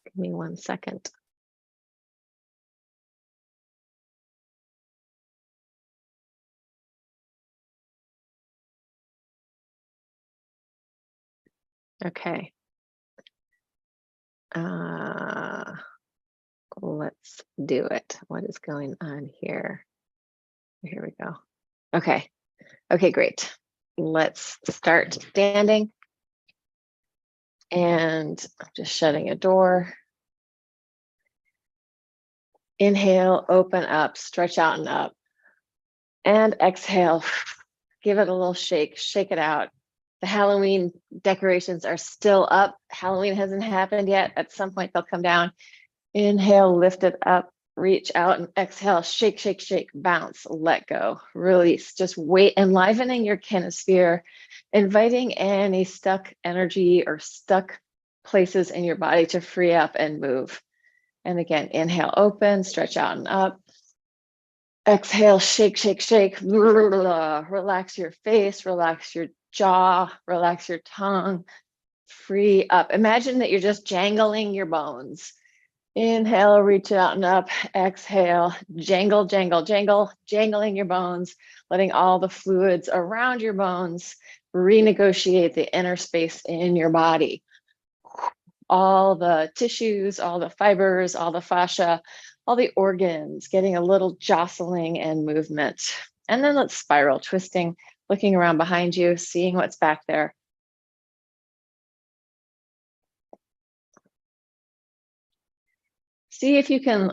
Give me 1 second. Okay. Let's do it. What is going on here? Here we go. Okay. Okay, great. Let's start standing. And I'm just shutting a door. Inhale, open up, stretch out and up. And exhale, give it a little shake it out. The Halloween decorations are still up. Halloween hasn't happened yet. At some point, they'll come down. Inhale, lift it up, reach out, and exhale, shake, shake, shake, bounce, let go, release. Just wait, enlivening your kinesphere, inviting any stuck energy or stuck places in your body to free up and move. And again, inhale, open, stretch out and up. Exhale, shake, shake, shake. Relax your face, relax your jaw, relax your tongue. Free up. Imagine that you're just jangling your bones. Inhale, reach out and up. Exhale, jangle, jangle, jangle, jangling your bones, letting all the fluids around your bones renegotiate the inner space in your body. All the tissues, all the fibers, all the fascia, all the organs, getting a little jostling and movement. And then let's spiral, twisting, looking around behind you, seeing what's back there. See if you can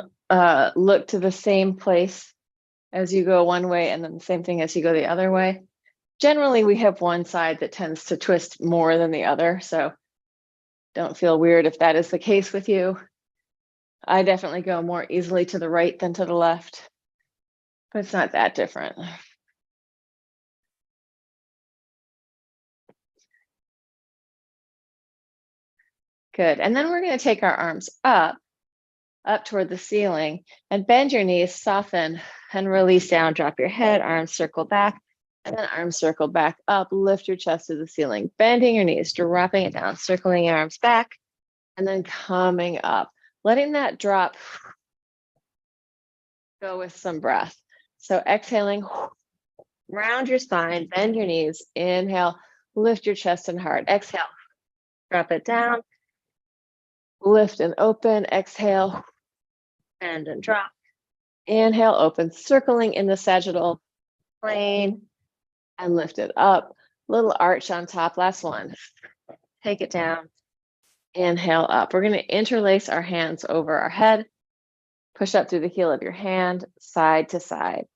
look to the same place as you go one way and then the same thing as you go the other way. Generally, we have one side that tends to twist more than the other, so don't feel weird if that is the case with you. I definitely go more easily to the right than to the left, but it's not that different. Good, and then we're going to take our arms up toward the ceiling and bend your knees, soften and release down, drop your head, arms circle back, and then arms circle back up, lift your chest to the ceiling, bending your knees, dropping it down, circling your arms back, and then coming up, letting that drop go with some breath. So exhaling, round your spine, bend your knees, inhale, lift your chest and heart, exhale, drop it down, lift and open, exhale, bend and drop, inhale, open, circling in the sagittal plane, and lift it up, little arch on top, last one, take it down, inhale up. We're going to interlace our hands over our head, push up through the heel of your hand, side to side.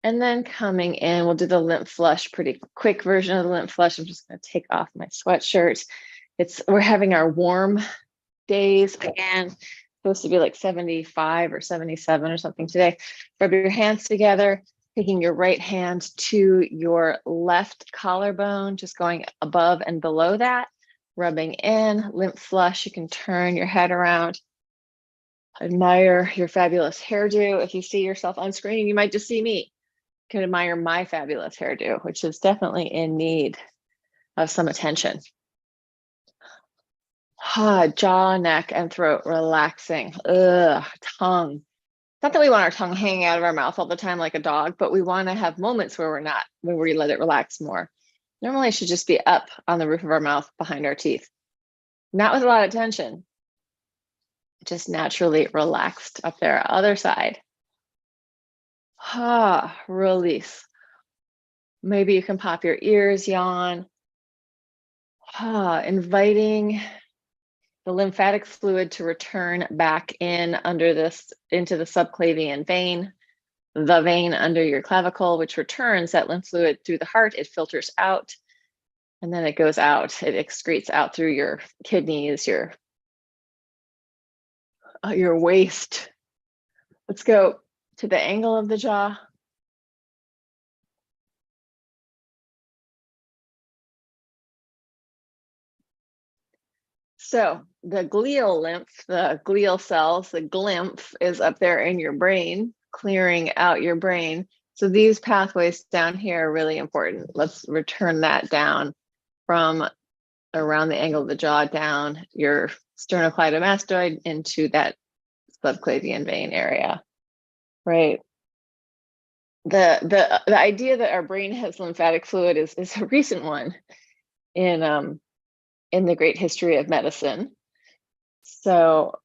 And then coming in, we'll do the lymph flush, pretty quick version of the lymph flush. I'm just going to take off my sweatshirt. We're having our warm days again. Supposed to be like 75 or 77 or something today. Rub your hands together, taking your right hand to your left collarbone, just going above and below that, rubbing in, lymph flush. You can turn your head around. Admire your fabulous hairdo. If you see yourself on screen, you might just see me. You can admire my fabulous hairdo, which is definitely in need of some attention. Jaw, neck, and throat relaxing. Tongue. Not that we want our tongue hanging out of our mouth all the time like a dog, but we want to have moments where we let it relax more. Normally it should just be up on the roof of our mouth behind our teeth. Not with a lot of tension. Just naturally relaxed up there. Other side. Release. Maybe you can pop your ears, yawn. Inviting the lymphatic fluid to return back in into the subclavian vein, the vein under your clavicle, which returns that lymph fluid through the heart. It filters out, and then it goes out. It excretes out through your kidneys, your waist. Let's go to the angle of the jaw. So the glial lymph, the glial cells, the glymph is up there in your brain, clearing out your brain. So these pathways down here are really important. Let's return that down from around the angle of the jaw down your sternocleidomastoid into that subclavian vein area, right? The idea that our brain has lymphatic fluid is a recent one in the great history of medicine. So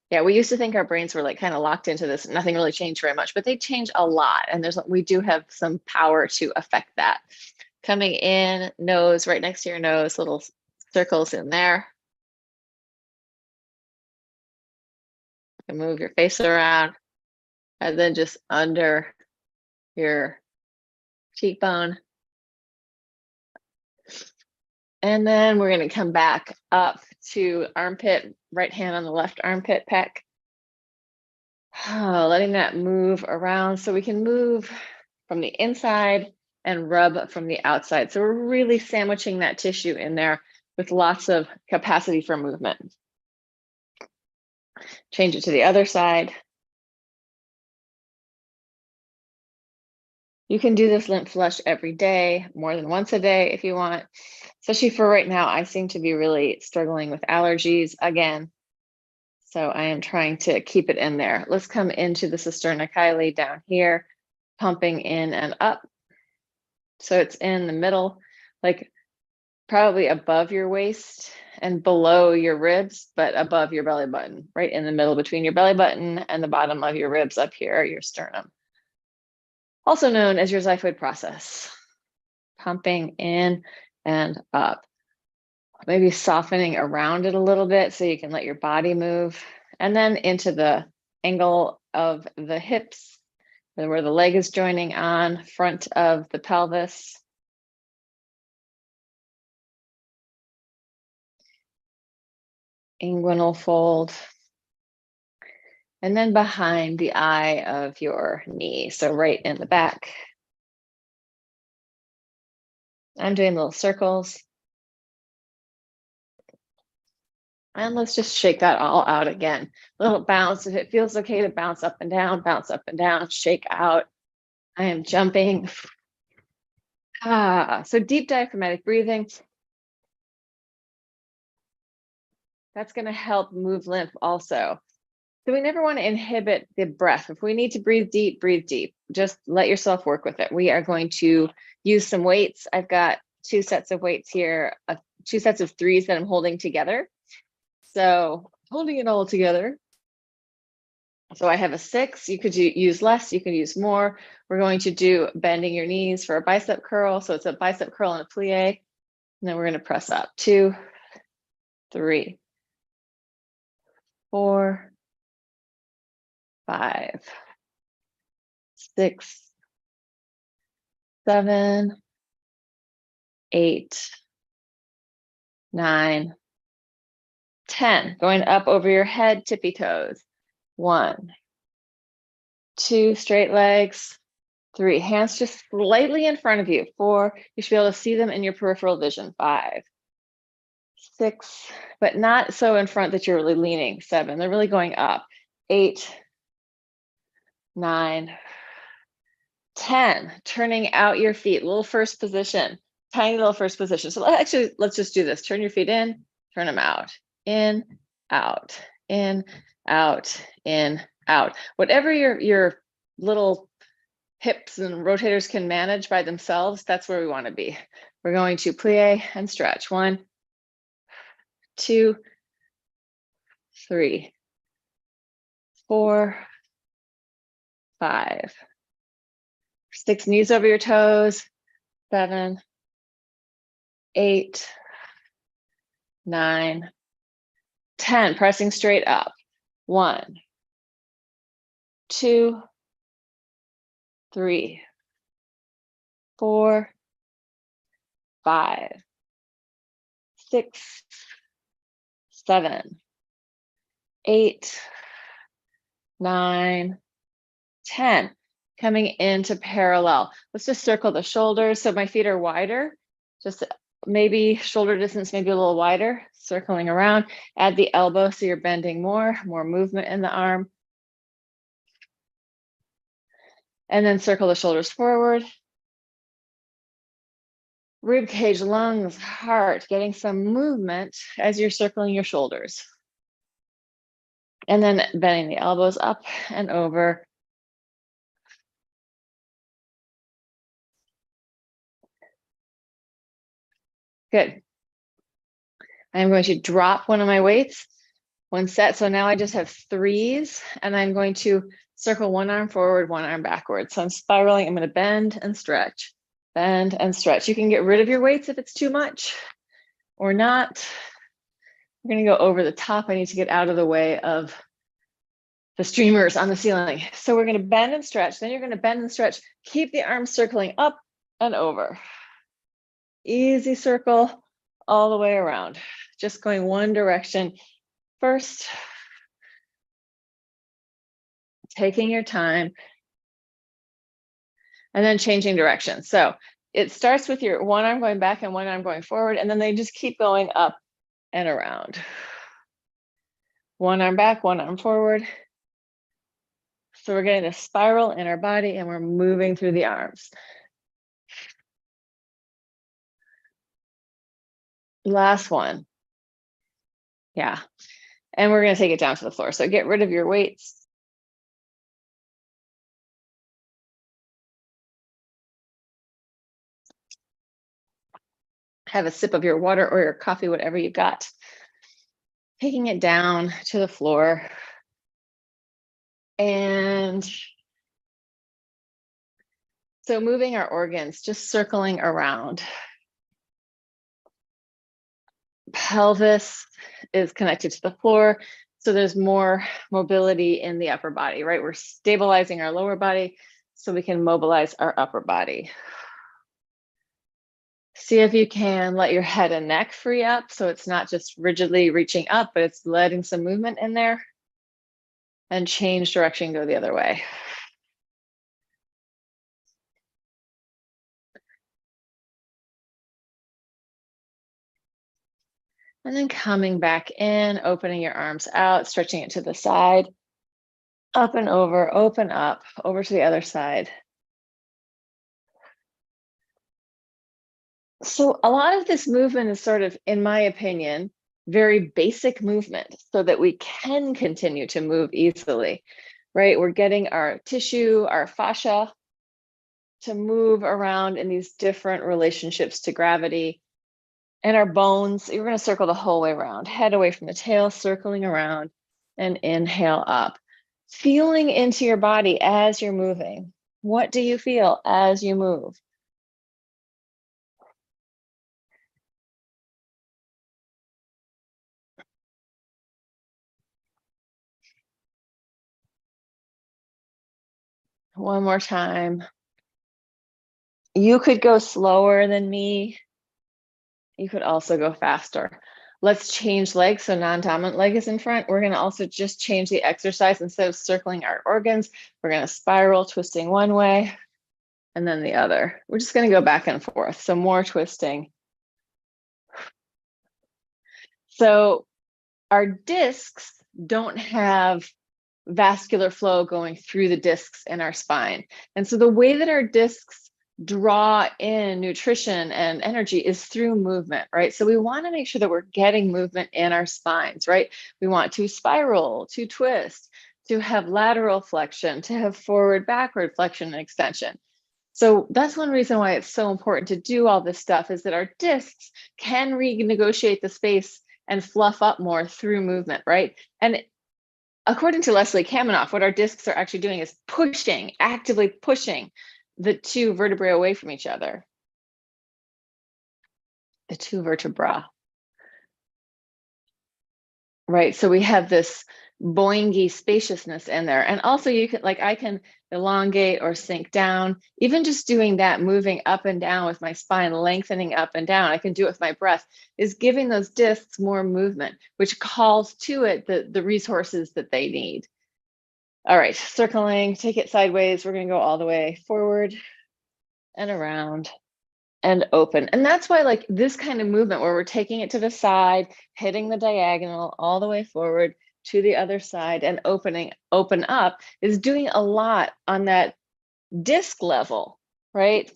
yeah, we used to think our brains were like kind of locked into this, nothing really changed very much, but they change a lot, and we do have some power to affect that. Coming in, nose, right next to your nose, little circles in there. You can move your face around, and then just under your cheekbone. And then we're going to come back up to armpit, right hand on the left armpit pec. Letting that move around so we can move from the inside and rub from the outside. So we're really sandwiching that tissue in there with lots of capacity for movement. Change it to the other side. You can do this lymph flush every day, more than once a day if you want. Especially for right now, I seem to be really struggling with allergies again. So I am trying to keep it in there. Let's come into the cisterna down here, pumping in and up. So it's in the middle, like probably above your waist and below your ribs, but above your belly button, right in the middle between your belly button and the bottom of your ribs up here, your sternum. Also known as your xiphoid process. Pumping in and up. Maybe softening around it a little bit so you can let your body move. And then into the angle of the hips, where the leg is joining on, front of the pelvis. Inguinal fold. And then behind the eye of your knee, so right in the back. I'm doing little circles. And let's just shake that all out again. Little bounce. If it feels okay to bounce up and down, shake out. I am jumping. So deep diaphragmatic breathing. That's going to help move lymph also. So we never want to inhibit the breath. If we need to breathe deep, breathe deep. Just let yourself work with it. We are going to use some weights. I've got 2 sets of weights here, 2 sets of 3s that I'm holding together. So holding it all together. So I have a 6. You could use less, you can use more. We're going to do bending your knees for a bicep curl. So it's a bicep curl and a plie. And then we're going to press up. 2, 3, 4, 5, 6, 7, 8, 9, 10. Going up over your head, tippy toes. 1, 2, straight legs. 3, hands just slightly in front of you. 4, you should be able to see them in your peripheral vision. 5, 6, but not so in front that you're really leaning. 7, they're really going up. 8, 9, 10, turning out your feet, little first position, tiny little first position. So actually, let's just do this. Turn your feet in, turn them out, in, out, in, out, in, out. Whatever your little hips and rotators can manage by themselves, that's where we want to be. We're going to plie and stretch. 1, 2, 3, 4, 5, 6, knees over your toes. 7, 8, 9, 10, pressing straight up. 1, 2, 3, 4, 5, 6, 7, 8, 9, 10. Coming into parallel. Let's just circle the shoulders so my feet are wider. Just maybe shoulder distance, maybe a little wider. Circling around. Add the elbow so you're bending more movement in the arm. And then circle the shoulders forward. Rib cage, lungs, heart, getting some movement as you're circling your shoulders. And then bending the elbows up and over. Good. I'm going to drop one of my weights, one set. So now I just have threes, and I'm going to circle one arm forward, one arm backwards. So I'm spiraling. I'm going to bend and stretch, bend and stretch. You can get rid of your weights if it's too much or not. We're going to go over the top. I need to get out of the way of the streamers on the ceiling. So we're going to bend and stretch. Then you're going to bend and stretch. Keep the arms circling up and over. Easy circle all the way around. Just going one direction first. Taking your time. And then changing direction. So it starts with your one arm going back and one arm going forward, and then they just keep going up and around. One arm back, one arm forward. So we're getting a spiral in our body and we're moving through the arms. Last one. Yeah. And we're going to take it down to the floor. So get rid of your weights. Have a sip of your water or your coffee, whatever you got. Taking it down to the floor. And so moving our organs, just circling around. Pelvis is connected to the floor, so there's more mobility in the upper body, right? We're stabilizing our lower body so we can mobilize our upper body. See if you can let your head and neck free up so it's not just rigidly reaching up, but it's letting some movement in there. And change direction, go the other way. And then coming back in, opening your arms out, stretching it to the side, up and over, open up, over to the other side. So a lot of this movement is sort of, in my opinion, very basic movement so that we can continue to move easily, right? We're getting our tissue, our fascia to move around in these different relationships to gravity. And our bones, you're going to circle the whole way around, head away from the tail, circling around, and inhale up. Feeling into your body as you're moving. What do you feel as you move? One more time. You could go slower than me. You could also go faster. Let's change legs. So non-dominant leg is in front. We're going to also just change the exercise. Instead of circling our organs, we're going to spiral, twisting one way and then the other. We're just going to go back and forth. So more twisting. So our discs don't have vascular flow going through the discs in our spine. And so the way that our discs draw in nutrition and energy is through movement, right? So we want to make sure that we're getting movement in our spines, right? We want to spiral, to twist, to have lateral flexion, to have forward, backward flexion and extension. So that's one reason why it's so important to do all this stuff, is that our discs can renegotiate the space and fluff up more through movement, right? And according to Leslie Kaminoff, what our discs are actually doing is pushing, actively pushing the two vertebrae away from each other. The two vertebra. Right, so we have this boingy spaciousness in there. And also you can, like I can elongate or sink down, even just doing that, moving up and down with my spine, lengthening up and down. I can do it with my breath, is giving those discs more movement, which calls to it the resources that they need. All right, circling, take it sideways. We're gonna go all the way forward and around and open. And that's why like this kind of movement where we're taking it to the side, hitting the diagonal all the way forward to the other side and open up is doing a lot on that disc level, right?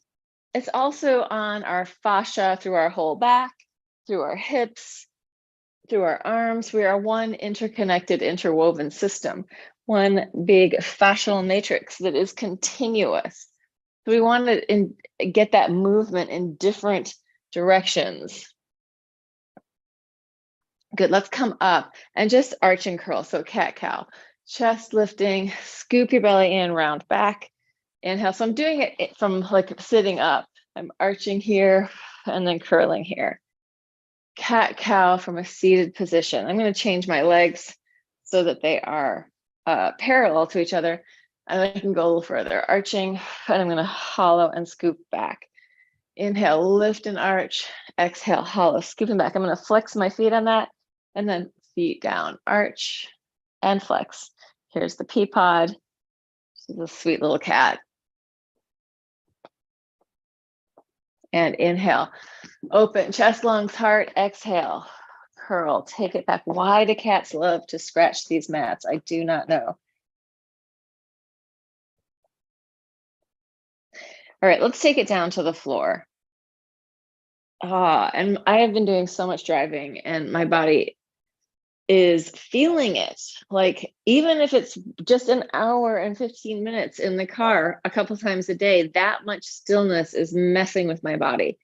It's also on our fascia through our whole back, through our hips, through our arms. We are one interconnected, interwoven system, one big fascial matrix that is continuous. So we want to get that movement in different directions. Good, let's come up and just arch and curl. So cat-cow, chest lifting, scoop your belly in, round back, inhale. So I'm doing it from like sitting up. I'm arching here and then curling here. Cat-cow from a seated position. I'm going to change my legs so that they are parallel to each other. And I can go a little further, arching, and I'm going to hollow and scoop back. Inhale, lift and arch. Exhale, hollow, scooping back. I'm going to flex my feet on that, and then feet down, arch and flex. Here's the pea pod. She's a sweet little cat. And inhale, open chest, lungs, heart. Exhale, curl, take it back. Why do cats love to scratch these mats? I do not know. All right, let's take it down to the floor. And I have been doing so much driving, and my body is feeling it. Like, even if it's just an hour and 15 minutes in the car a couple times a day, that much stillness is messing with my body.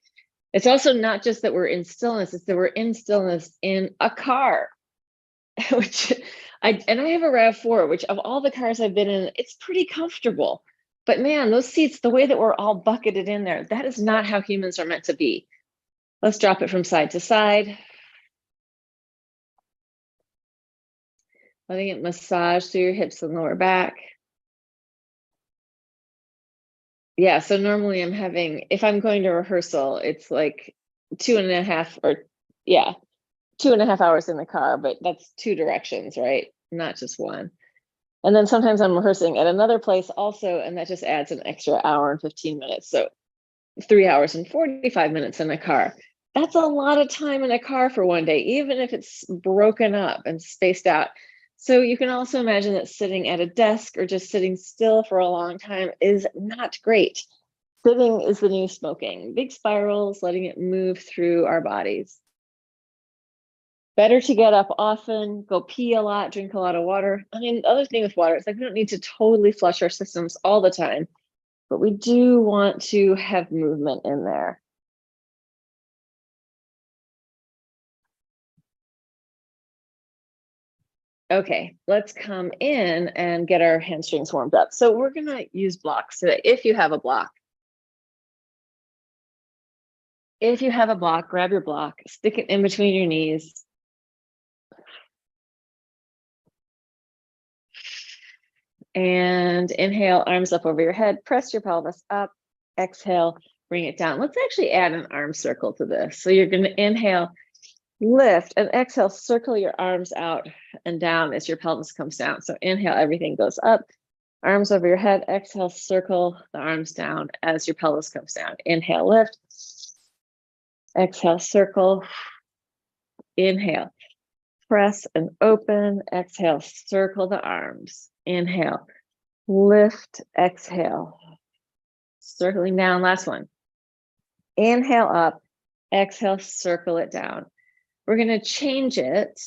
It's also not just that we're in stillness, it's that we're in stillness in a car, which I have a RAV4, which of all the cars I've been in, it's pretty comfortable. But man, those seats, the way that we're all bucketed in there, that is not how humans are meant to be. Let's drop it from side to side. Letting it massage through your hips and lower back. Yeah, so normally I'm having, if I'm going to rehearsal, it's like 2.5 hours in the car, but that's two directions, right? Not just one. And then sometimes I'm rehearsing at another place also, and that just adds an extra hour and 15 minutes. So 3 hours and 45 minutes in a car. That's a lot of time in a car for one day, even if it's broken up and spaced out. So you can also imagine that sitting at a desk or just sitting still for a long time is not great. Sitting is the new smoking. Big spirals, letting it move through our bodies. Better to get up often, go pee a lot, drink a lot of water. I mean, the other thing with water, it's like we don't need to totally flush our systems all the time, but we do want to have movement in there. Okay, let's come in and get our hamstrings warmed up. So we're gonna use blocks today. If you have a block, grab your block, stick it in between your knees. And inhale, arms up over your head, press your pelvis up, exhale, bring it down. Let's actually add an arm circle to this. So you're gonna inhale, lift, and exhale, circle your arms out and down as your pelvis comes down. So inhale, everything goes up, arms over your head, exhale, circle the arms down as your pelvis comes down. Inhale, lift, exhale, circle, inhale, press and open, exhale, circle the arms, inhale, lift, exhale, circling down, last one. Inhale up, exhale, circle it down. We're gonna change it,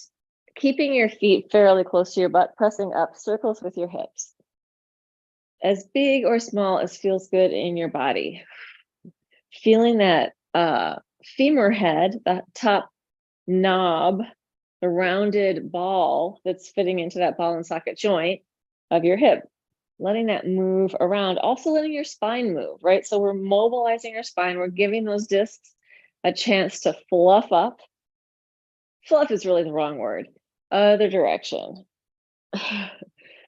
keeping your feet fairly close to your butt, pressing up, circles with your hips. As big or small as feels good in your body. Feeling that femur head, the top knob, the rounded ball that's fitting into that ball and socket joint of your hip, letting that move around, also letting your spine move, right? So we're mobilizing our spine, we're giving those discs a chance to fluff up. Fluff is really the wrong word, other direction,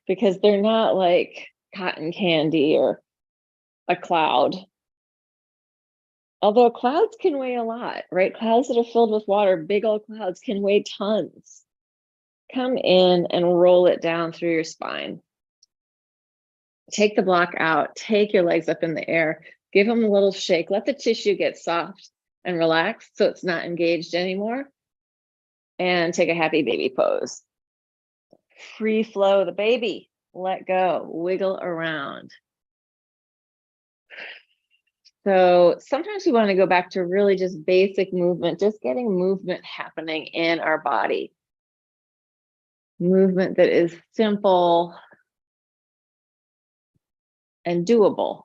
because they're not like cotton candy or a cloud. Although clouds can weigh a lot, right? Clouds that are filled with water, big old clouds, can weigh tons. Come in and roll it down through your spine. Take the block out, take your legs up in the air, give them a little shake, let the tissue get soft and relaxed so it's not engaged anymore. And take a happy baby pose. Free flow the baby, let go, wiggle around. So sometimes we want to go back to really just basic movement, just getting movement happening in our body. Movement that is simple and doable.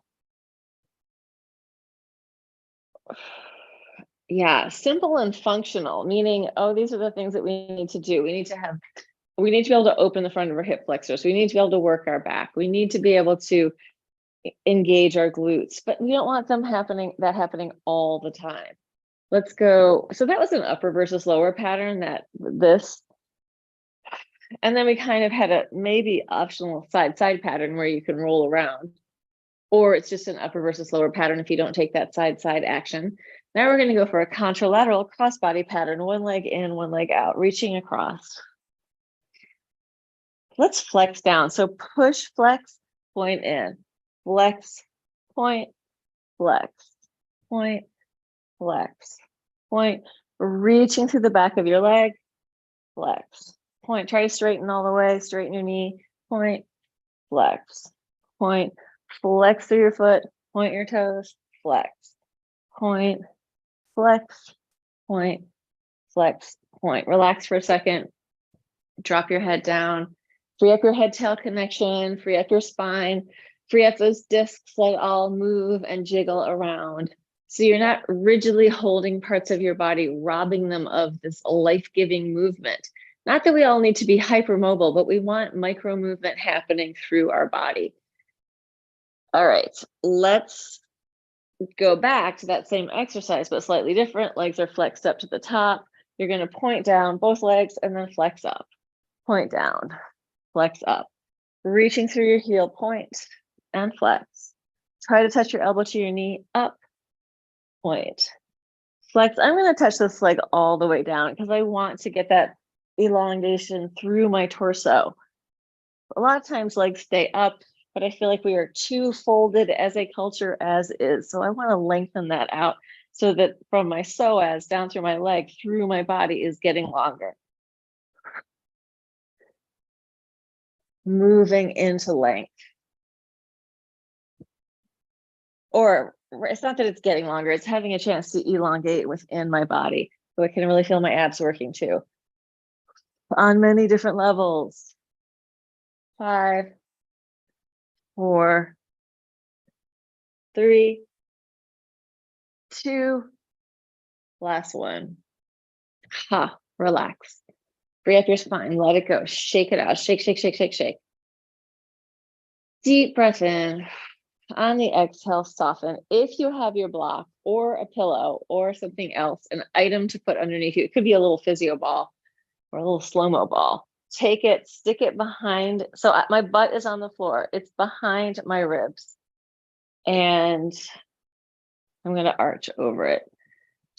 Yeah, simple and functional, meaning, oh, these are the things that we need to do. We need to be able to open the front of our hip flexors. We need to be able to work our back. We need to be able to engage our glutes, but we don't want happening all the time. Let's go. So that was an upper versus lower pattern, and then we kind of had a maybe optional side pattern where you can roll around, or it's just an upper versus lower pattern if you don't take that side action. Now we're going to go for a contralateral crossbody pattern, one leg in, one leg out, reaching across. Let's flex down. So push, flex, point in, flex, point, flex, point, flex, point, reaching through the back of your leg, flex, point, try to straighten all the way, straighten your knee, point, flex, point, flex through your foot, point your toes, flex, point, flex, point, flex, point. Relax for a second, drop your head down, free up your head-tail connection, free up your spine, free up those discs that all move and jiggle around. So you're not rigidly holding parts of your body, robbing them of this life-giving movement. Not that we all need to be hypermobile, but we want micro movement happening through our body. All right, let's go back to that same exercise, but slightly different. Legs are flexed up to the top. You're going to point down both legs and then flex up. Point down, flex up. Reaching through your heel, point and flex. Try to touch your elbow to your knee, up, point, flex. I'm going to touch this leg all the way down because I want to get that elongation through my torso. A lot of times legs stay up, but I feel like we are too folded as a culture as is. So I want to lengthen that out so that from my psoas down through my leg, through my body is getting longer. Moving into length. Or it's not that it's getting longer, it's having a chance to elongate within my body. So I can really feel my abs working too. On many different levels. 5, 4, 3, 2, last one. Ha, relax. Free up your spine, let it go, shake it out, shake, shake, shake, shake, shake. Deep breath in. On the exhale, soften. If you have your block or a pillow or something else, an item to put underneath you, it could be a little physio ball or a little slow-mo ball. Take it, stick it behind. So my butt is on the floor. It's behind my ribs. And I'm going to arch over it.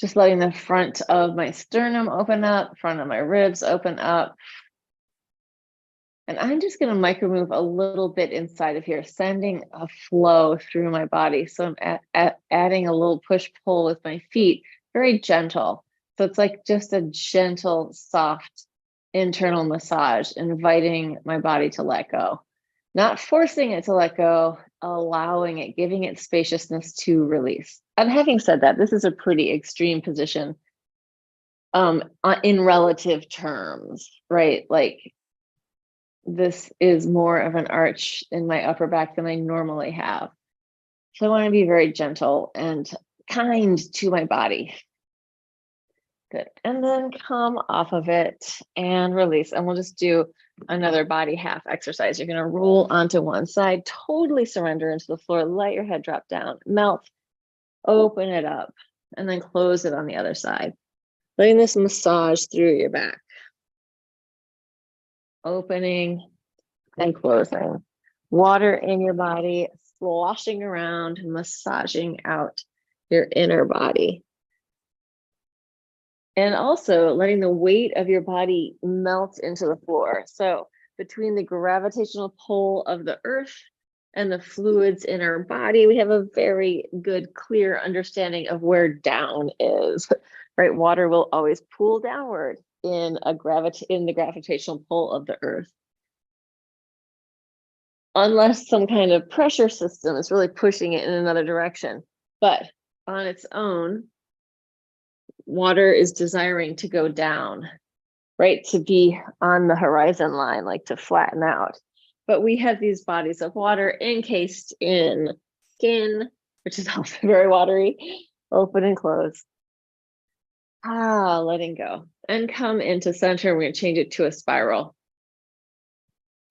Just letting the front of my sternum open up, front of my ribs open up. And I'm just going to micro move a little bit inside of here, sending a flow through my body. So I'm adding a little push pull with my feet, very gentle. So it's like just a gentle, soft internal massage, inviting my body to let go, not forcing it to let go, allowing it, giving it spaciousness to release. And having said that, this is a pretty extreme position in relative terms, right? Like, this is more of an arch in my upper back than I normally have. So I want to be very gentle and kind to my body. Good. And then come off of it and release. And we'll just do another body half exercise. You're going to roll onto one side, totally surrender into the floor, let your head drop down, melt, open it up, and then close it on the other side. Letting this massage through your back. Opening and closing. Water in your body, sloshing around, massaging out your inner body. And also letting the weight of your body melt into the floor. So between the gravitational pull of the earth and the fluids in our body, we have a very good, clear understanding of where down is, right? Water will always pool downward in the gravitational pull of the earth. Unless some kind of pressure system is really pushing it in another direction. but on its own, water is desiring to go down, right? To be on the horizon line, like to flatten out. But we have these bodies of water encased in skin, which is also very watery, open and close. Letting go and come into center. We're going to change it to a spiral.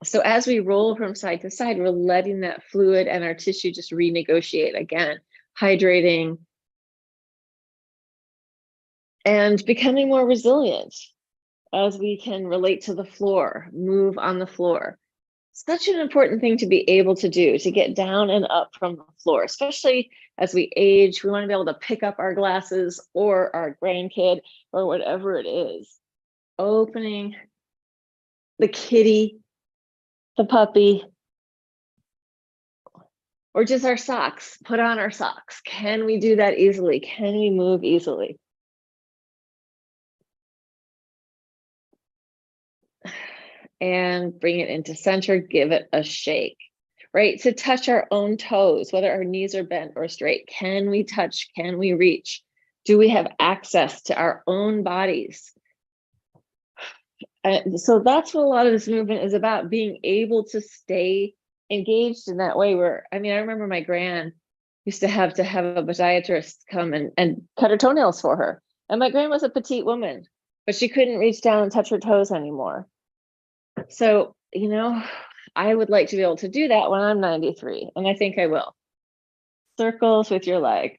So as we roll from side to side, we're letting that fluid and our tissue just renegotiate again, hydrating and becoming more resilient as we can relate to the floor, move on the floor. Such an important thing to be able to do, to get down and up from the floor, especially as we age. We want to be able to pick up our glasses or our grandkid or whatever it is. Opening the kitty, the puppy, or just our socks. Put on our socks. Can we do that easily? Can we move easily? And bring it into center, give it a shake, right? To touch our own toes, whether our knees are bent or straight. Can we touch? Can we reach? Do we have access to our own bodies? So that's what a lot of this movement is about, being able to stay engaged in that way. Where, I mean, I remember my gran used to have a podiatrist come and cut her toenails for her. And my gran was a petite woman, but she couldn't reach down and touch her toes anymore. So, you know, I would like to be able to do that when I'm 93, and I think I will. Circles with your leg.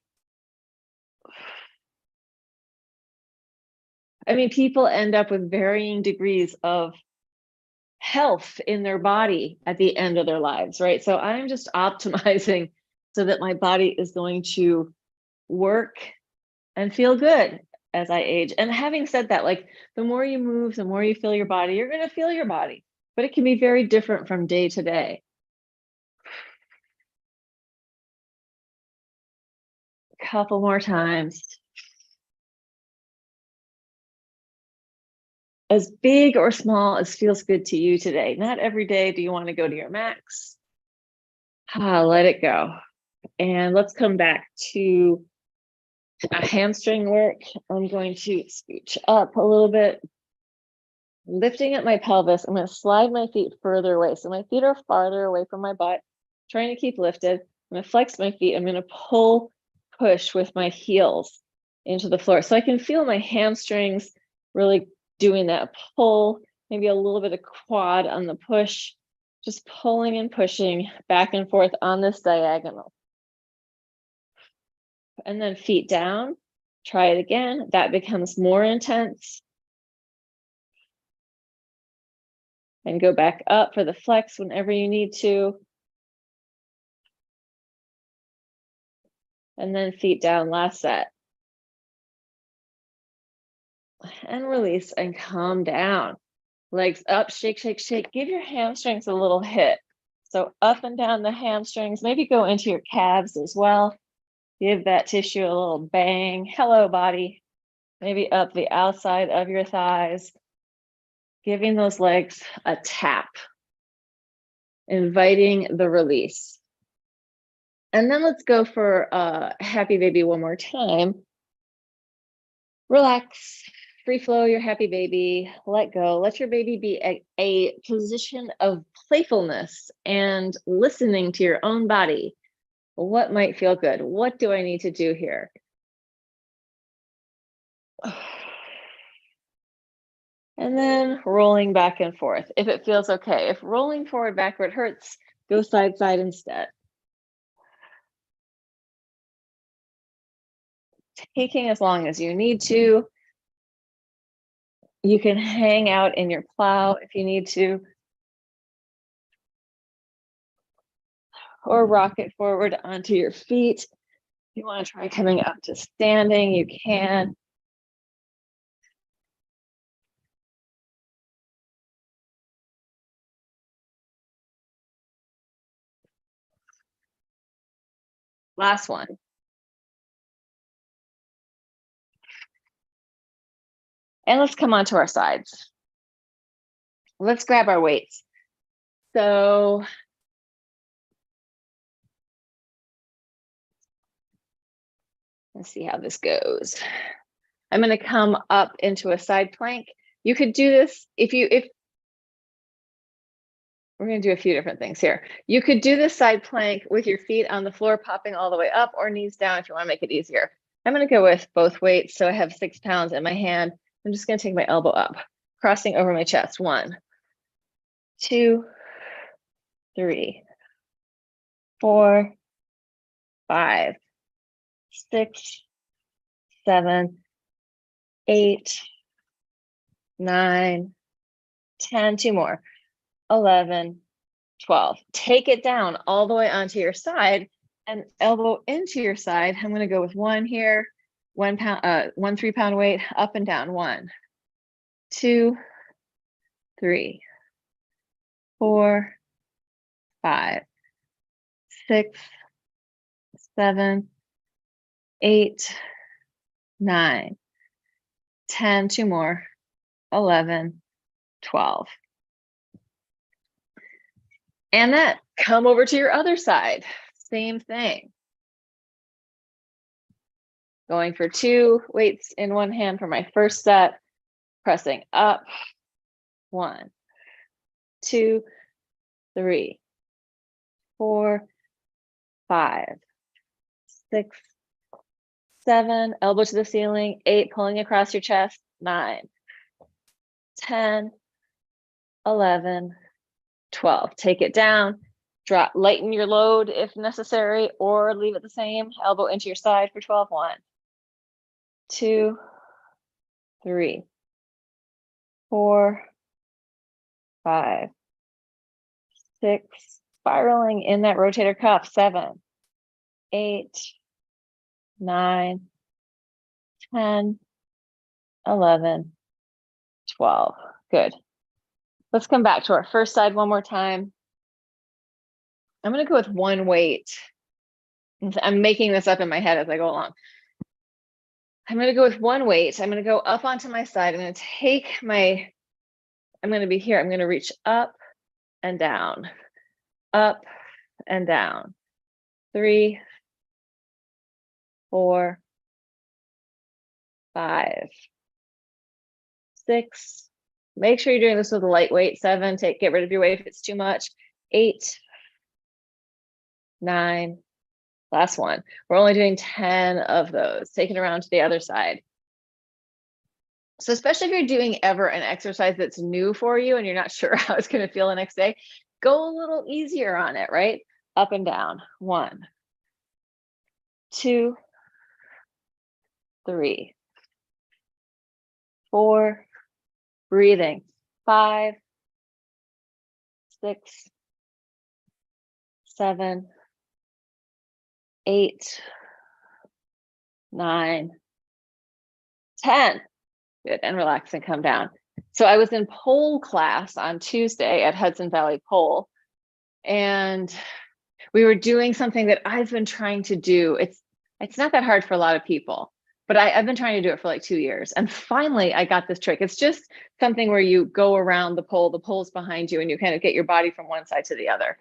I mean, people end up with varying degrees of health in their body at the end of their lives, right? So I'm just optimizing so that my body is going to work and feel good as I age. And having said that, like, the more you move, the more you feel your body, you're going to feel your body, but it can be very different from day to day. A couple more times. As big or small as feels good to you today. Not every day do you want to go to your max. Let it go. And let's come back to a hamstring work. I'm going to scooch up a little bit, lifting up my pelvis. I'm going to slide my feet further away. So my feet are farther away from my butt, trying to keep lifted. I'm going to flex my feet. I'm going to push with my heels into the floor. So I can feel my hamstrings really doing that pull, maybe a little bit of quad on the push, just pulling and pushing back and forth on this diagonal. And then feet down, try it again. That becomes more intense. And go back up for the flex whenever you need to. And then feet down, last set. And release and calm down. Legs up, shake, shake, shake. Give your hamstrings a little hit. So up and down the hamstrings, maybe go into your calves as well. Give that tissue a little bang. Hello, body. Maybe up the outside of your thighs. Giving those legs a tap. Inviting the release. And then let's go for happy baby one more time. Relax, free flow your happy baby, let go. Let your baby be a position of playfulness and listening to your own body. What might feel good? What do I need to do here? And then rolling back and forth if it feels okay. If rolling forward, backward hurts, go side, side instead. Taking as long as you need to. You can hang out in your plow if you need to. Or rock it forward onto your feet. If you want to try coming up to standing, you can. Last one. And let's come onto our sides. Let's grab our weights. So Let's see how this goes. I'm going to come up into a side plank. You could do this if we're going to do a few different things here. You could do this side plank with your feet on the floor, popping all the way up, or knees down if you want to make it easier. I'm going to go with both weights. So I have 6 pounds in my hand. I'm just going to take my elbow up, crossing over my chest. 1, 2, 3, 4, 5, 6, 7, 8, 9, 10, 2 more, 11, 12. Take it down all the way onto your side and elbow into your side. I'm going to go with 1 here, 1 pound, 1 3-pound weight, up and down. 1, 2, 3, 4, 5, 6, 7, 8, 9, 10, 2 more, 11, 12. And then come over to your other side. Same thing. Going for 2 weights in one hand for my first set, pressing up. 1, 2, 3, 4, 5, 6, 7, elbow to the ceiling, 8, pulling across your chest, 9, 10, 11, 12. Take it down, drop, lighten your load if necessary, or leave it the same. Elbow into your side for 12. 1, 2, 3, 4, 5, 6, spiraling in that rotator cuff. 7, 8, 9, 10, 11, 12. Good. Let's come back to our first side one more time. I'm going to go with 1 weight. I'm making this up in my head as I go along. I'm going to go with 1 weight. I'm going to go up onto my side. I'm going to take my, I'm going to be here. I'm going to reach up and down, up and down. 3, 4, 5, 6. Make sure you're doing this with a lightweight. 7, get rid of your weight if it's too much. 8, 9, last one. We're only doing 10 of those. Take it around to the other side. So especially if you're doing ever an exercise that's new for you and you're not sure how it's going to feel the next day, go a little easier on it, right? Up and down. 1, 2, 3, 4, breathing. 5, 6, 7, 8, 9, 10. Good, and relax and come down. So I was in pole class on Tuesday at Hudson Valley Pole, and we were doing something that I've been trying to do. It's not that hard for a lot of people, but I've been trying to do it for like 2 years. And finally I got this trick. It's just something where you go around the pole's behind you, and you kind of get your body from one side to the other.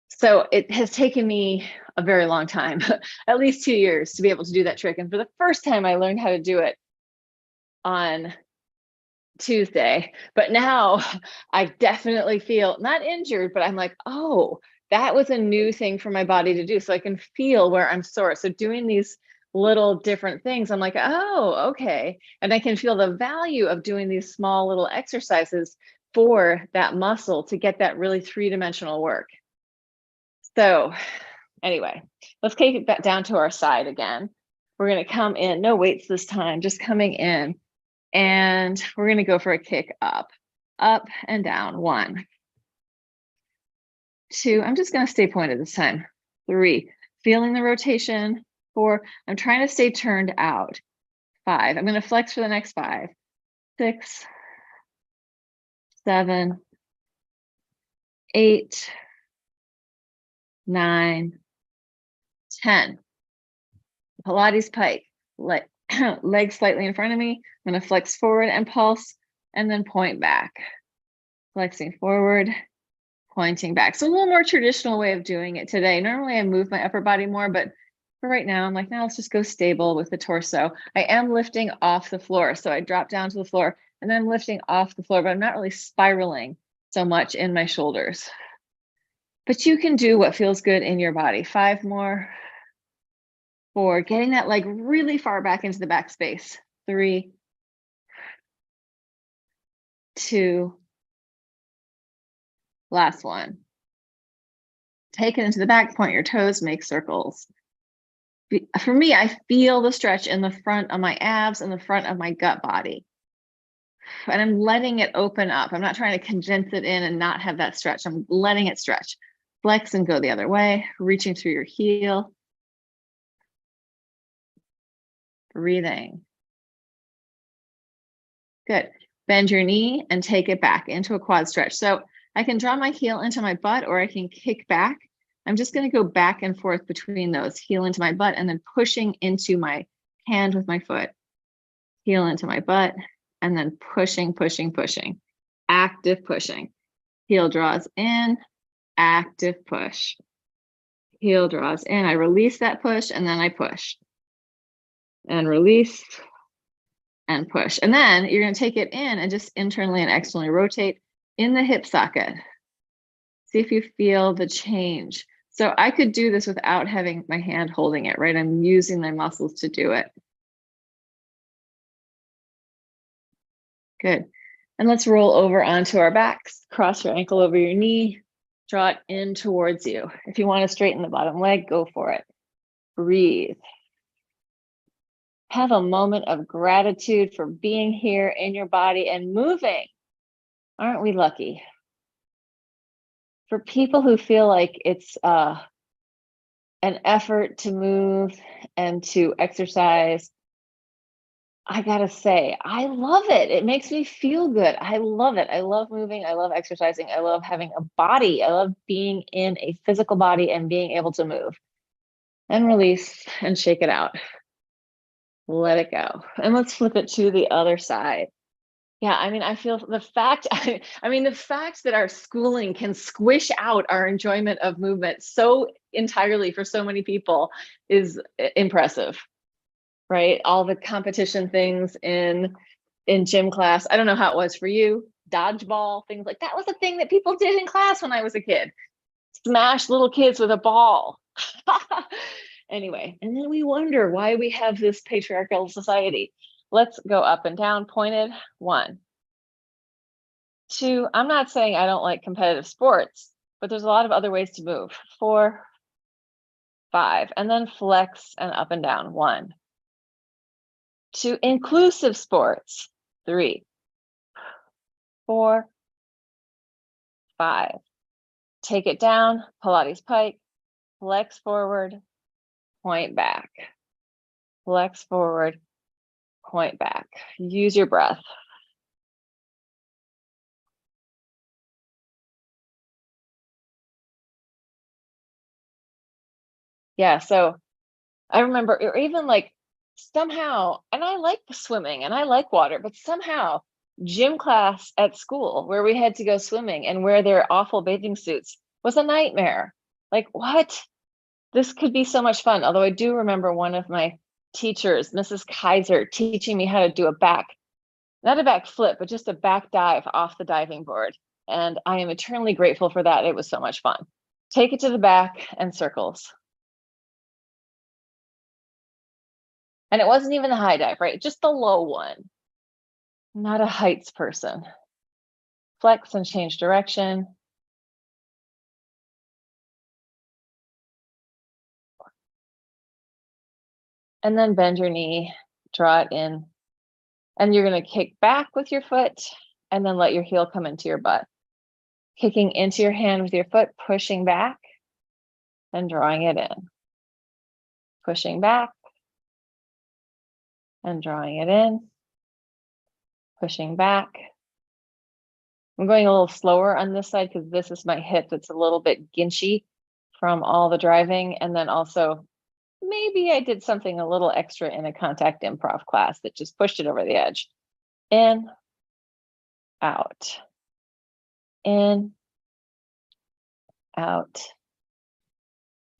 So it has taken me a very long time, at least 2 years, to be able to do that trick. And for the first time, I learned how to do it on Tuesday. But now I definitely feel not injured, but I'm like, oh, that was a new thing for my body to do. So I can feel where I'm sore. So doing these little different things, I'm like, oh, okay. And I can feel the value of doing these small little exercises for that muscle to get that really 3-dimensional work. So anyway, let's take it back down to our side again. We're going to come in, no weights this time, just coming in. And we're going to go for a kick up and down. 1, 2, I'm just going to stay pointed this time. 3, feeling the rotation. 4, I'm trying to stay turned out. 5, I'm going to flex for the next 5. 6, 7, 8, 9, 10. Pilates pike, legs slightly in front of me. I'm going to flex forward and pulse, and then point back. Flexing forward, pointing back. So a little more traditional way of doing it today. Normally I move my upper body more, but for right now, I'm like, now let's just go stable with the torso. I am lifting off the floor. So I drop down to the floor and then I'm lifting off the floor, but I'm not really spiraling so much in my shoulders. But you can do what feels good in your body. 5 more. 4, getting that leg really far back into the back space. 3, 2, last one. Take it into the back, point your toes, make circles. For me, I feel the stretch in the front of my abs and the front of my gut body. And I'm letting it open up. I'm not trying to condense it in and not have that stretch. I'm letting it stretch. Flex and go the other way, reaching through your heel. Breathing. Good. Bend your knee and take it back into a quad stretch. So I can draw my heel into my butt or I can kick back. I'm just going to go back and forth between those, heel into my butt and then pushing into my hand with my foot, heel into my butt, and then pushing, pushing, pushing, active pushing. Heel draws in, active push. Heel draws in, I release that push and then I push. And release and push. And then you're going to take it in and just internally and externally rotate in the hip socket. See if you feel the change. So I could do this without having my hand holding it, right? I'm using my muscles to do it. Good. And let's roll over onto our backs. Cross your ankle over your knee. Draw it in towards you. If you want to straighten the bottom leg, go for it. Breathe. Have a moment of gratitude for being here in your body and moving. Aren't we lucky? For people who feel like it's an effort to move and to exercise, I gotta say, I love it. It makes me feel good. I love it. I love moving. I love exercising. I love having a body. I love being in a physical body and being able to move. And release and shake it out. Let it go. And let's flip it to the other side. Yeah, I mean, I feel the fact, the fact that our schooling can squish out our enjoyment of movement so entirely for so many people is impressive, right? All the competition things in gym class. I don't know how it was for you. Dodgeball, things like that was a thing that people did in class when I was a kid. Smash little kids with a ball. Anyway, and then we wonder why we have this patriarchal society. Let's go up and down, pointed. 1, 2, I'm not saying I don't like competitive sports, but there's a lot of other ways to move. 4, 5, and then flex and up and down. 1, 2, inclusive sports. 3, 4, 5. Take it down, Pilates pike, flex forward, point back. Flex forward, point back. Use your breath. Yeah, so I remember, or even like somehow, and I like swimming and I like water, but somehow gym class at school where we had to go swimming and wear their awful bathing suits was a nightmare. Like, what? This could be so much fun. Although I do remember one of my teachers, Mrs. Kaiser, teaching me how to do not a back flip, but just a back dive off the diving board. And I am eternally grateful for that. It was so much fun. Take it to the back and circles. And it wasn't even the high dive, right? Just the low one. Not a heights person. Flex and change direction. And then bend your knee, draw it in. And you're going to kick back with your foot and then let your heel come into your butt. Kicking into your hand with your foot, pushing back and drawing it in. Pushing back and drawing it in. Pushing back. I'm going a little slower on this side because this is my hip that's a little bit ginchy from all the driving. And then also, maybe I did something a little extra in a contact improv class that just pushed it over the edge. In, out, in, out,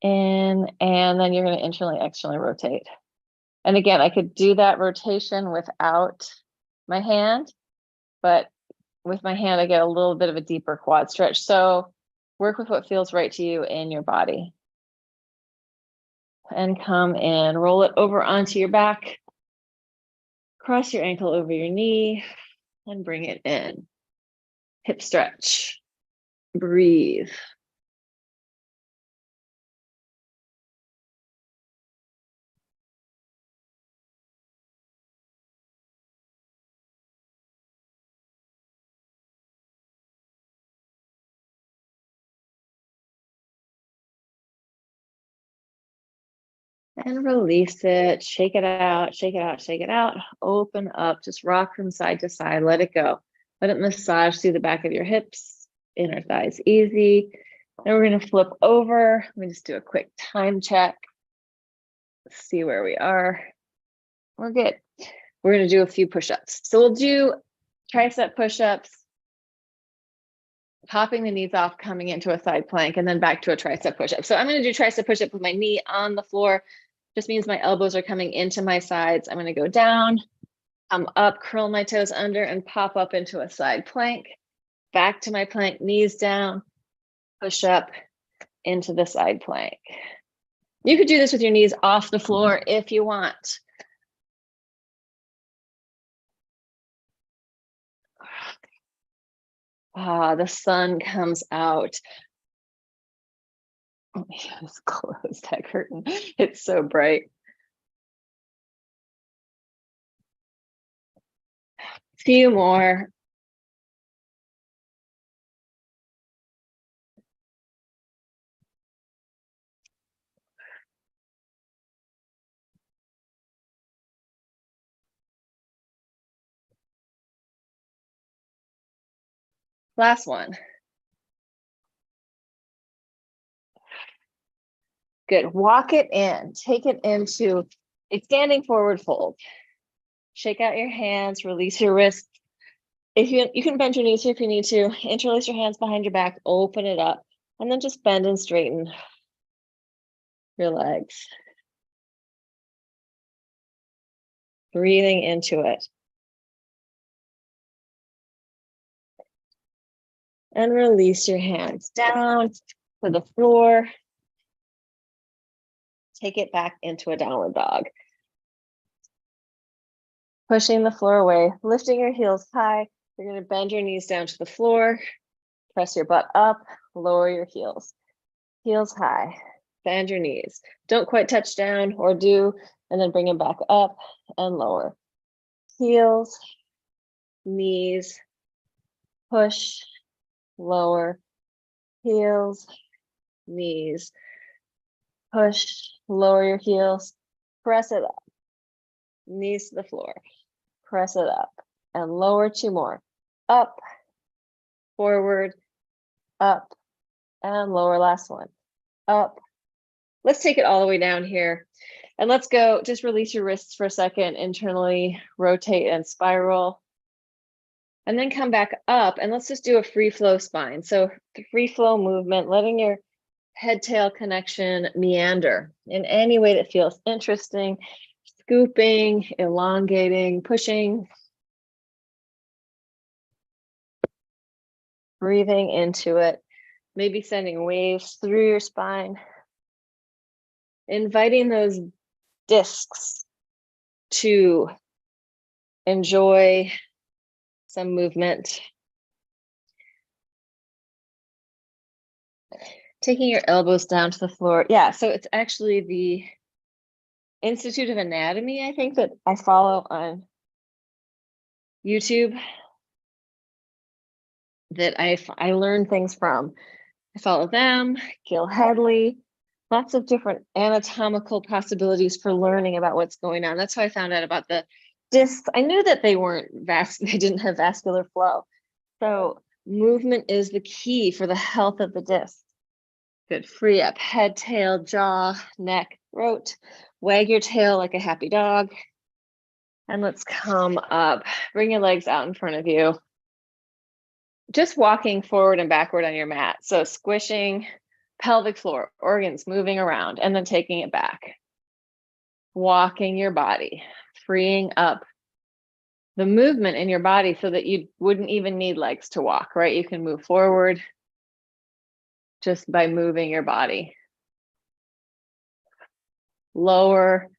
In, and then you're going to internally, externally rotate. And again, I could do that rotation without my hand, but with my hand, I get a little bit of a deeper quad stretch. So work with what feels right to you in your body. And come in, roll it over onto your back, cross your ankle over your knee, and bring it in. Hip stretch, breathe. And release it, shake it out, shake it out, shake it out. Open up, just rock from side to side, let it go. Let it massage through the back of your hips, inner thighs easy. Then we're gonna flip over. Let me just do a quick time check. Let's see where we are. We're good. We're gonna do a few push-ups. So we'll do tricep push-ups, popping the knees off, coming into a side plank, and then back to a tricep push-up. So I'm gonna do tricep push-up with my knee on the floor. Just means my elbows are coming into my sides. I'm going to go down, come up, curl my toes under, and pop up into a side plank. Back to my plank, knees down, push up into the side plank. You could do this with your knees off the floor if you want. The sun comes out. Let me just close that curtain. It's so bright. Few more. Last one. Good. Walk it in. Take it into a standing forward fold. Shake out your hands, release your wrists. If you can bend your knees here if you need to. Interlace your hands behind your back, open it up, and then just bend and straighten your legs. Breathing into it. And release your hands down to the floor. Take it back into a downward dog. Pushing the floor away, lifting your heels high. You're going to bend your knees down to the floor. Press your butt up, lower your heels. Heels high, bend your knees. Don't quite touch down or do, and then bring them back up and lower. Heels, knees, push, lower, heels, knees, push, lower your heels, press it up, knees to the floor, press it up, and lower. Two more, up, forward, up, and lower. Last one, up. Let's take it all the way down here, and let's go, just release your wrists for a second, internally rotate and spiral. And then come back up, and let's just do a free flow spine. So free flow movement, letting your head tail connection meander in any way that feels interesting, scooping, elongating, pushing, breathing into it, maybe sending waves through your spine, inviting those discs to enjoy some movement. Taking your elbows down to the floor. Yeah, so it's actually the Institute of Anatomy, I think, that I follow on YouTube, that I learn things from. I follow them, Gil Headley, lots of different anatomical possibilities for learning about what's going on. That's how I found out about the discs. I knew that they didn't have vascular flow. So movement is the key for the health of the disc. Good. Free up head, tail, jaw, neck, throat. Wag your tail like a happy dog. And let's come up. Bring your legs out in front of you. Just walking forward and backward on your mat. So squishing pelvic floor, organs moving around, and then taking it back. Walking your body, freeing up the movement in your body so that you wouldn't even need legs to walk, right? You can move forward just by moving your body. Lower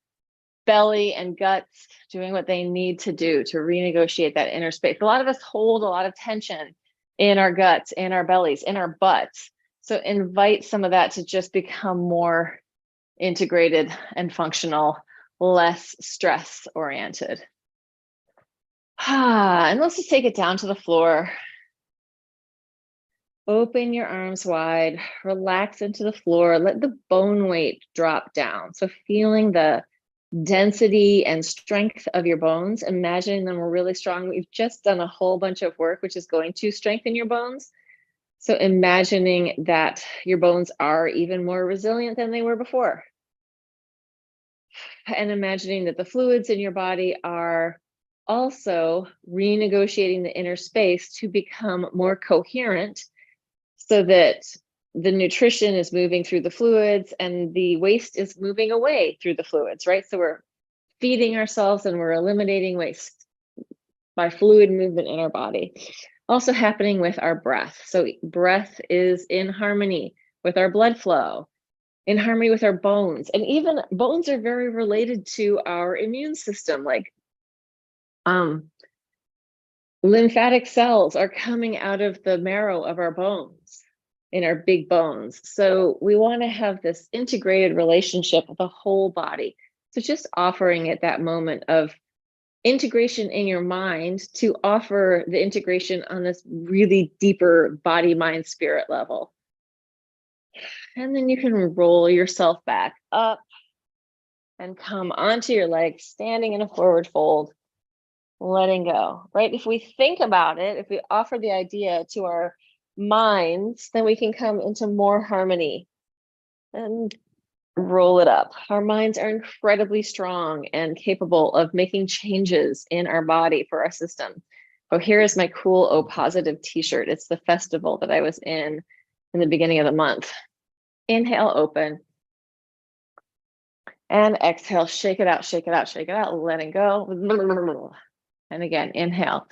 belly and guts doing what they need to do to renegotiate that inner space. A lot of us hold a lot of tension in our guts, in our bellies, in our butts. So invite some of that to just become more integrated and functional, less stress oriented. And let's just take it down to the floor. Open your arms wide, relax into the floor, let the bone weight drop down. So feeling the density and strength of your bones, imagining them are really strong. We've just done a whole bunch of work, which is going to strengthen your bones. So imagining that your bones are even more resilient than they were before. And imagining that the fluids in your body are also renegotiating the inner space to become more coherent so that the nutrition is moving through the fluids and the waste is moving away through the fluids, right? So we're feeding ourselves and we're eliminating waste by fluid movement in our body. Also happening with our breath. So breath is in harmony with our blood flow, in harmony with our bones. And even bones are very related to our immune system. Like lymphatic cells are coming out of the marrow of our bones, in our big bones. So we want to have this integrated relationship with the whole body. So just offering it that moment of integration in your mind to offer the integration on this really deeper body, mind, spirit level. And then you can roll yourself back up and come onto your legs, standing in a forward fold, letting go, right? If we think about it, if we offer the idea to our minds, then we can come into more harmony and roll it up. Our minds are incredibly strong and capable of making changes in our body for our system. Oh, here is my cool O Positive t-shirt. It's the festival that I was in the beginning of the month. Inhale, open. And exhale, shake it out, shake it out, shake it out, letting go. And again, inhale,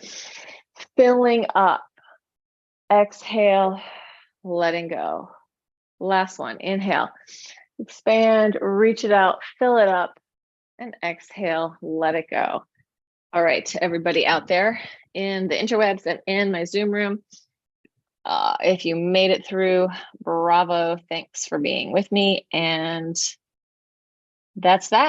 filling up. Exhale, letting go. Last one, inhale, expand, reach it out, fill it up, and exhale, let it go. All right, to everybody out there in the interwebs and in my Zoom room, if you made it through, bravo, thanks for being with me. And that's that.